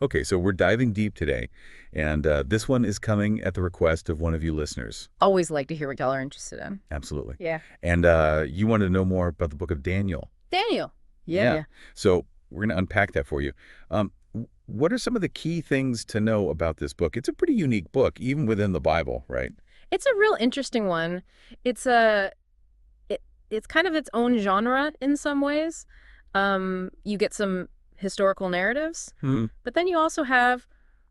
Okay, so we're diving deep today, and this one is coming at the request of one of you listeners. Always like to hear what y'all are interested in. Absolutely. Yeah. And you wanted to know more about the book of Daniel. Daniel. Yeah, Yeah. yeah. So we're going to unpack that for you. What are some of the key things to know about this book? It's a pretty unique book, even within the Bible, right? It's a real interesting one. It's a it, it's kind of its own genre in some ways. You get some historical narratives, Hmm. but then you also have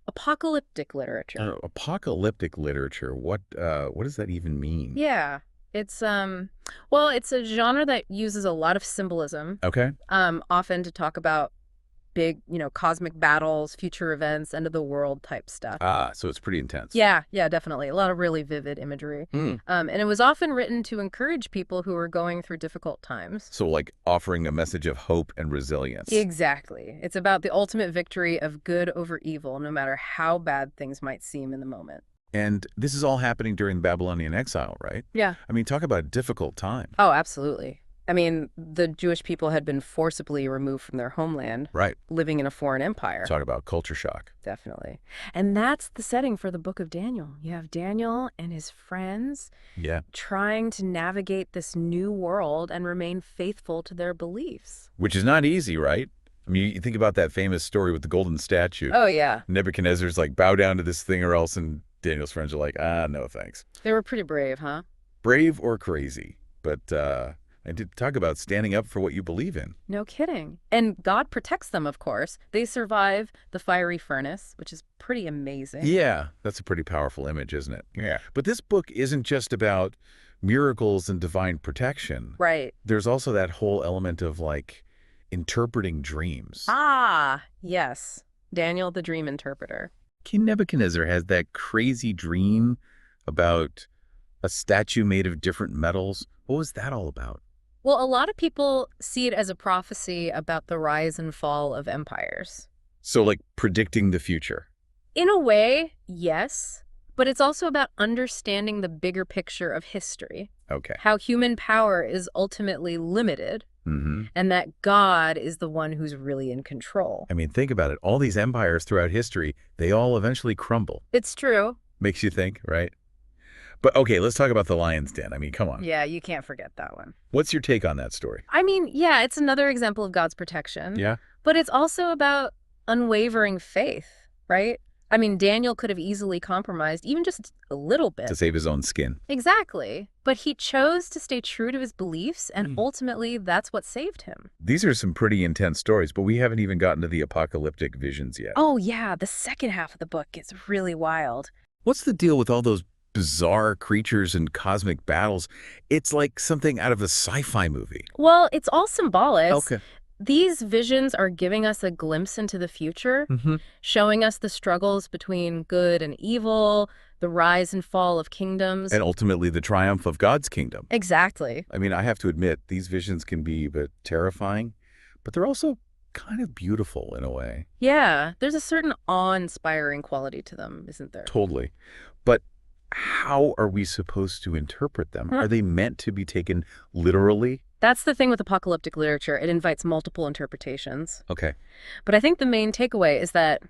apocalyptic literature. Apocalyptic literature. What does that even mean? Yeah. It's well, it's a genre that uses a lot of symbolism, Okay. often to talk about big, cosmic battles, future events, end of the world type stuff. Ah, so it's pretty intense. Yeah, yeah, definitely. A lot of really vivid imagery. Hmm. And it was often written to encourage people who were going through difficult times. So like offering a message of hope and resilience. Exactly. It's about the ultimate victory of good over evil, no matter how bad things might seem in the moment. And this is all happening during the Babylonian exile, right? Yeah. I mean, talk about a difficult time. Oh, absolutely. I mean, the Jewish people had been forcibly removed from their homeland, Right. living in a foreign empire. Talk about culture shock. Definitely. And that's the setting for the book of Daniel. You have Daniel and his friends Yeah. trying to navigate this new world and remain faithful to their beliefs. Which is not easy, right? I mean, you think about that famous story with the golden statue. Oh, yeah. Nebuchadnezzar's like, bow down to this thing or else, and Daniel's friends are like, ah, no thanks. They were pretty brave, huh? Brave or crazy. But I did talk about standing up for what you believe in. No kidding. And God protects them, of course. They survive the fiery furnace, which is pretty amazing. Yeah, that's a pretty powerful image, isn't it? Yeah. But this book isn't just about miracles and divine protection. Right. There's also that whole element of like interpreting dreams. Ah, yes. Daniel, the dream interpreter. King Nebuchadnezzar has that crazy dream about a statue made of different metals. What was that all about? Well, a lot of people see it as a prophecy about the rise and fall of empires. So like predicting the future. In a way, yes, but it's also about understanding the bigger picture of history, Okay. how human power is ultimately limited, Mm-hmm. and that God is the one who's really in control. I mean, think about it. All these empires throughout history, they all eventually crumble. It's true. Makes you think, right? But okay, let's talk about the Lion's Den. I mean, come on. Yeah, you can't forget that one. What's your take on that story? I mean, yeah, it's another example of God's protection, Yeah? but it's also about unwavering faith, right? I mean, Daniel could have easily compromised, even just a little bit. To save his own skin. Exactly. But he chose to stay true to his beliefs, and Mm. ultimately, that's what saved him. These are some pretty intense stories, but we haven't even gotten to the apocalyptic visions yet. Oh, yeah, the second half of the book gets really wild. What's the deal with all those bizarre creatures and cosmic battles? It's like something out of a sci-fi movie. Well, it's all symbolic. Okay. These visions are giving us a glimpse into the future, Mm-hmm. showing us the struggles between good and evil, the rise and fall of kingdoms. And ultimately the triumph of God's kingdom. Exactly. I mean, I have to admit, these visions can be a bit terrifying, but they're also kind of beautiful in a way. Yeah, there's a certain awe-inspiring quality to them, isn't there? Totally. But how are we supposed to interpret them? Huh. Are they meant to be taken literally? That's the thing with apocalyptic literature. It invites multiple interpretations. Okay. But I think the main takeaway is that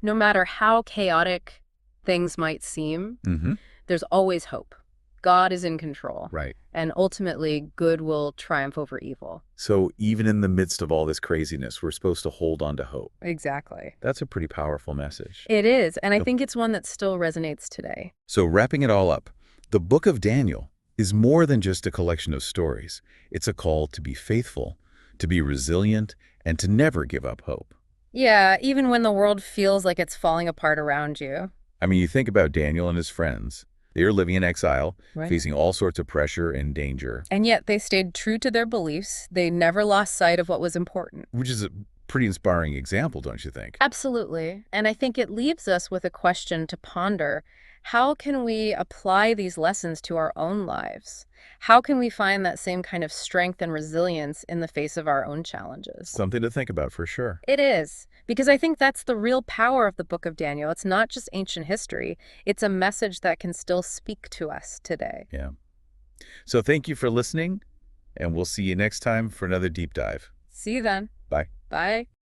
no matter how chaotic things might seem, Mm-hmm. there's always hope. God is in control. Right. And ultimately, good will triumph over evil. So even in the midst of all this craziness, we're supposed to hold on to hope. Exactly. That's a pretty powerful message. It is. And I Yep. think it's one that still resonates today. So wrapping it all up, the book of Daniel is more than just a collection of stories. It's a call to be faithful, to be resilient, and to never give up hope. Yeah, even when the world feels like it's falling apart around you. I mean, you think about Daniel and his friends. They are living in exile, Right. facing all sorts of pressure and danger, And yet they stayed true to their beliefs. They never lost sight of what was important. which is a pretty inspiring example, don't you think? Absolutely. And I think it leaves us with a question to ponder. How can we apply these lessons to our own lives? How can we find that same kind of strength and resilience in the face of our own challenges? Something to think about for sure. It is, because I think that's the real power of the book of Daniel. It's not just ancient history. It's a message that can still speak to us today. Yeah. So thank you for listening, and we'll see you next time for another deep dive. See you then. Bye. Bye.